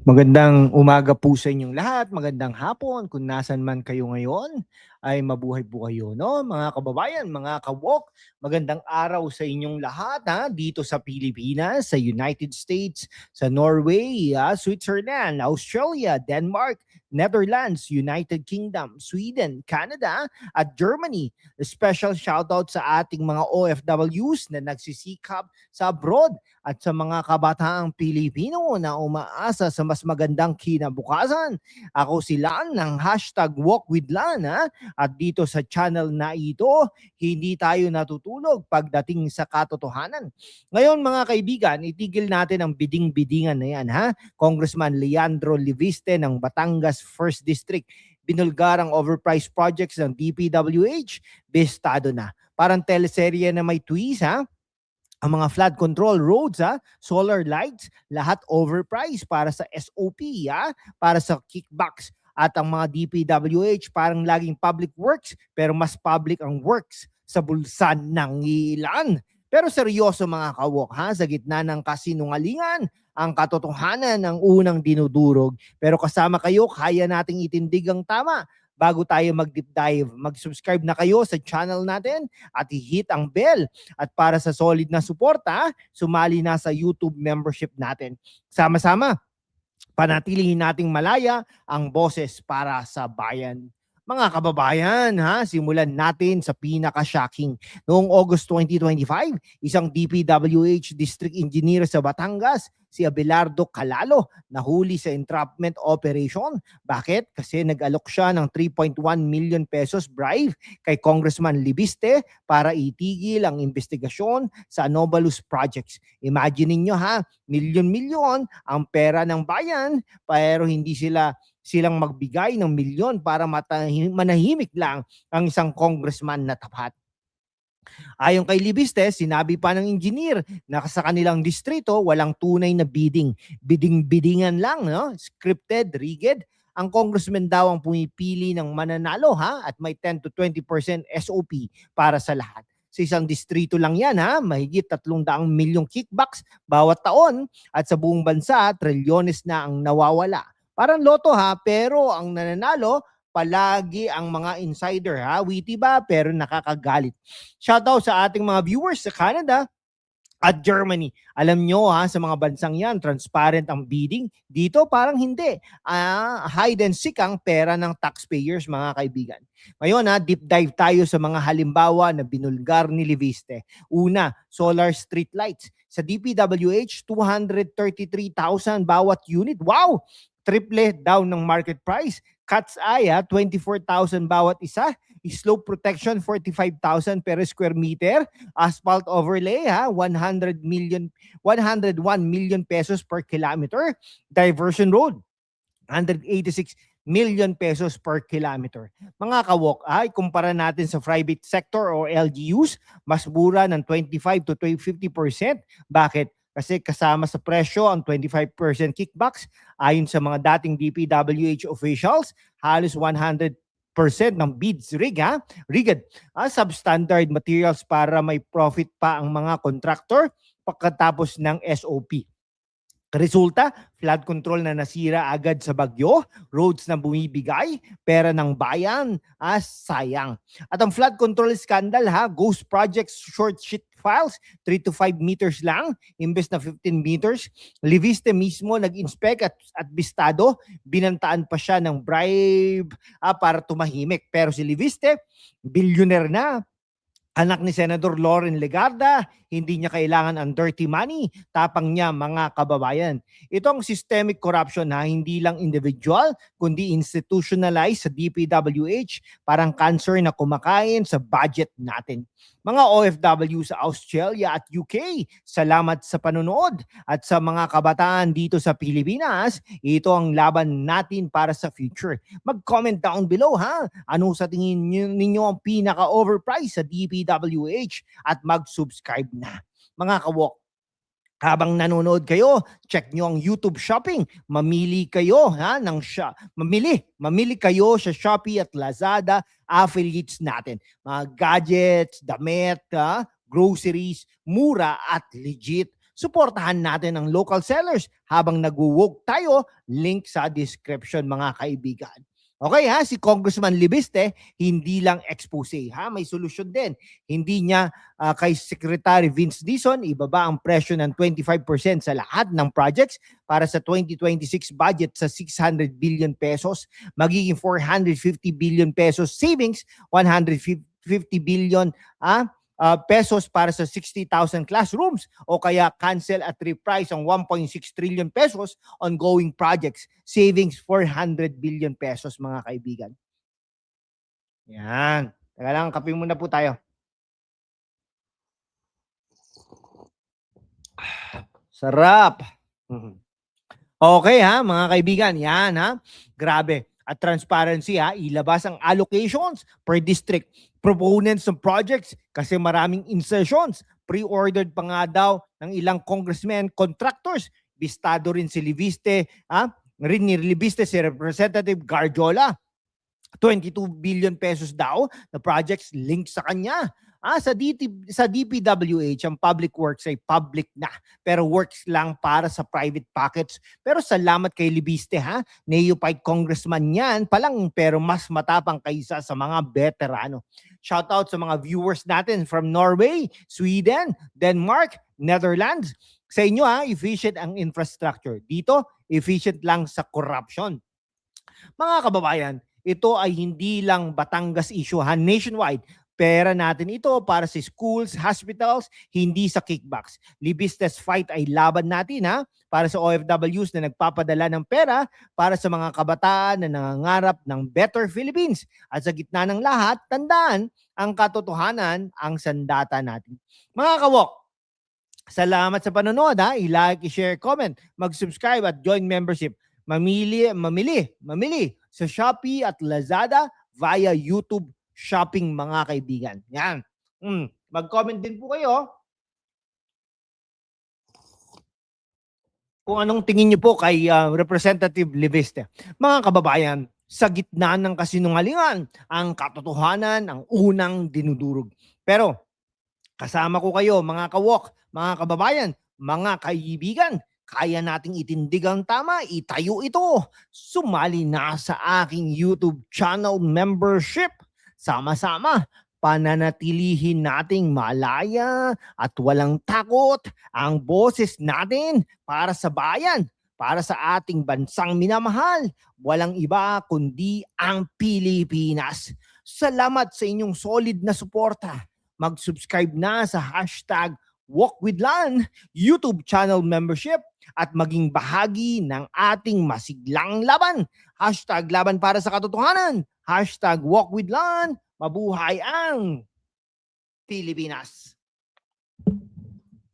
Magandang umaga po sa inyong lahat, magandang hapon kung nasan man kayo ngayon, ay mabuhay po kayo, no? Mga kababayan, mga kawok, magandang araw sa inyong lahat, ha? Dito sa Pilipinas, sa United States, sa Norway, Switzerland, Australia, Denmark, Netherlands, United Kingdom, Sweden, Canada, at Germany. Special shoutout sa ating mga OFWs na nagsisikap sa abroad at sa mga kabataang Pilipino na umaasa sa mas magandang kinabukasan. Ako si Lan ng hashtag Walk with Lan, ha? At dito sa channel na ito, hindi tayo natutulog pagdating sa katotohanan. Ngayon mga kaibigan, itigil natin ang biding-bidingan na yan, ha? Congressman Leandro Liviste ng Batangas 1st District, binulgar ang overpriced projects ng DPWH, bestado na. Parang teleserye na may twist, ha? Ang mga flood control roads, solar lights, lahat overpriced para sa SOP, para sa kickbacks. At ang mga DPWH parang laging public works pero mas public ang works sa bulsa ng ilan. Pero seryoso mga kawok, sa gitna ng kasinungalingan, ang katotohanan ang unang dinudurog. Pero kasama kayo, kaya nating itindig ang tama. Bago tayo mag-deep dive, mag-subscribe na kayo sa channel natin at i-hit ang bell. At para sa solid na suporta, sumali na sa YouTube membership natin. Sama-sama, panatilihin nating malaya ang boses para sa bayan. Mga kababayan, simulan natin sa pinaka-shocking. Noong August 2025, isang DPWH District Engineer sa Batangas, si Abelardo Calalo, nahuli sa entrapment operation. Bakit? Kasi nag-alok siya ng 3.1 million pesos bribe kay Congressman Libiste para itigil ang investigasyon sa anomalous projects. Imagine niyo milyon-milyon ang pera ng bayan pero hindi silang magbigay ng milyon para manahimik lang ang isang congressman na tapat. Ayon kay Libiste, sinabi pa ng engineer na sa kanilang distrito walang tunay na bidding. Bidding-biddingan lang, no? Scripted, rigged. Ang congressman daw ang pumipili ng mananalo at may 10 to 20% SOP para sa lahat. Sa isang distrito lang yan, mahigit 300 milyong kickbacks bawat taon at sa buong bansa, trilyones na ang nawawala. Parang loto pero ang nananalo palagi ang mga insider, witty ba pero nakakagalit. Shoutout sa ating mga viewers sa Canada at Germany. Alam nyo sa mga bansang yan, transparent ang bidding. Dito parang hindi. Hide and seek ang pera ng taxpayers, mga kaibigan. Ngayon deep dive tayo sa mga halimbawa na binulgar ni Liviste. Una, solar street lights. Sa DPWH, 233,000 bawat unit. Wow! Triple down ng market price. Cat's eye, 24,000 bawat isa. Slope protection, 45,000 per square meter. Asphalt overlay, 101 million pesos per kilometer. Diversion road, 186 million pesos per kilometer. Mga kawok, kumpara natin sa private sector o LGUs, mas mura ng 25 to 50%. Bakit? Kasi kasama sa presyo ang 25% kickbacks. Ayon sa mga dating DPWH officials, halos 100% ng bids rigged. Substandard materials para may profit pa ang mga contractor pagkatapos ng SOP. Resulta, flood control na nasira agad sa bagyo, roads na bumibigay, pera ng bayan, sayang. At ang flood control scandal, ghost projects, short sheet files, 3 to 5 meters lang, imbes na 15 meters. Liviste mismo nag-inspect at bistado, binantaan pa siya ng bribe para tumahimik. Pero si Liviste, billionaire na. Anak ni Senador Loren Legarda, hindi niya kailangan ang dirty money, tapang niya mga kababayan. Ito ang systemic corruption hindi lang individual, kundi institutionalized sa DPWH, parang cancer na kumakain sa budget natin. Mga OFW sa Australia at UK, salamat sa panonood. At sa mga kabataan dito sa Pilipinas, ito ang laban natin para sa future. Mag-comment down below ano sa tingin ninyo ang pinaka-overpriced sa DPWH at mag-subscribe na. Mga kawok, habang nanonood kayo, check nyo ang YouTube Shopping. Mamili kayo mamili kayo sa Shopee at Lazada affiliates natin. Mga gadgets, damit, groceries, mura at legit. Suportahan natin ang local sellers habang nag-walk tayo, link sa description mga kaibigan. Okay ha, si Congressman Libiste, hindi lang expose ha, may solusyon din. Hindi niya kay Secretary Vince Dizon ibaba ang presyo ng 25% sa lahat ng projects para sa 2026 budget sa 600 billion pesos, magiging 450 billion pesos savings, 150 billion pesos para sa 60,000 classrooms o kaya cancel at reprise ang 1.6 trillion pesos ongoing projects, savings 400 billion pesos mga kaibigan. Yan. Teka lang, kape muna po tayo. Sarap. Okay ha, mga kaibigan. Yan ha. Grabe. At transparency ha, ilabas ang allocations per district. Proponents ng projects kasi maraming insertions. Pre-ordered pa nga daw ng ilang congressmen, contractors. Bistado rin si Libiste, rin ni Libiste si Representative Garjola. 22 billion pesos daw na projects linked sa kanya. Sa DPWH, ang public works ay public na, pero works lang para sa private pockets. Pero salamat kay Libiste ha, neophyte congressman yan palang, pero mas matapang kaysa sa mga veterano. Shoutout sa mga viewers natin from Norway, Sweden, Denmark, Netherlands. Sa inyo efficient ang infrastructure. Dito, efficient lang sa corruption. Mga kababayan, ito ay hindi lang Batangas issue nationwide. Pera natin ito para sa schools, hospitals, hindi sa kickbacks. Libiste's fight ay laban natin para sa OFWs na nagpapadala ng pera para sa mga kabataan na nangangarap ng better Philippines. At sa gitna ng lahat, tandaan, ang katotohanan ang sandata natin. Mga kawok, salamat sa panonood I-like, i-share, comment, mag-subscribe at join membership. Mamili sa Shopee at Lazada via YouTube shopping mga kaibigan. Yan. Mag-comment din po kayo kung anong tingin niyo po kay Representative Libiste. Mga kababayan, sa gitna ng kasinungalingan, ang katotohanan ang unang dinudurog. Pero kasama ko kayo mga kawok, mga kababayan, mga kaibigan, kaya nating itindig ang tama, itayo ito. Sumali na sa aking YouTube channel membership. Sama-sama, pananatilihin nating malaya at walang takot ang boses natin para sa bayan, para sa ating bansang minamahal. Walang iba kundi ang Pilipinas. Salamat sa inyong solid na suporta. Mag-subscribe na sa hashtag #WalkWithLan YouTube channel membership at maging bahagi ng ating masiglang laban. Hashtag laban para sa katotohanan. Hashtag #WalkWithLan. Mabuhay ang Pilipinas.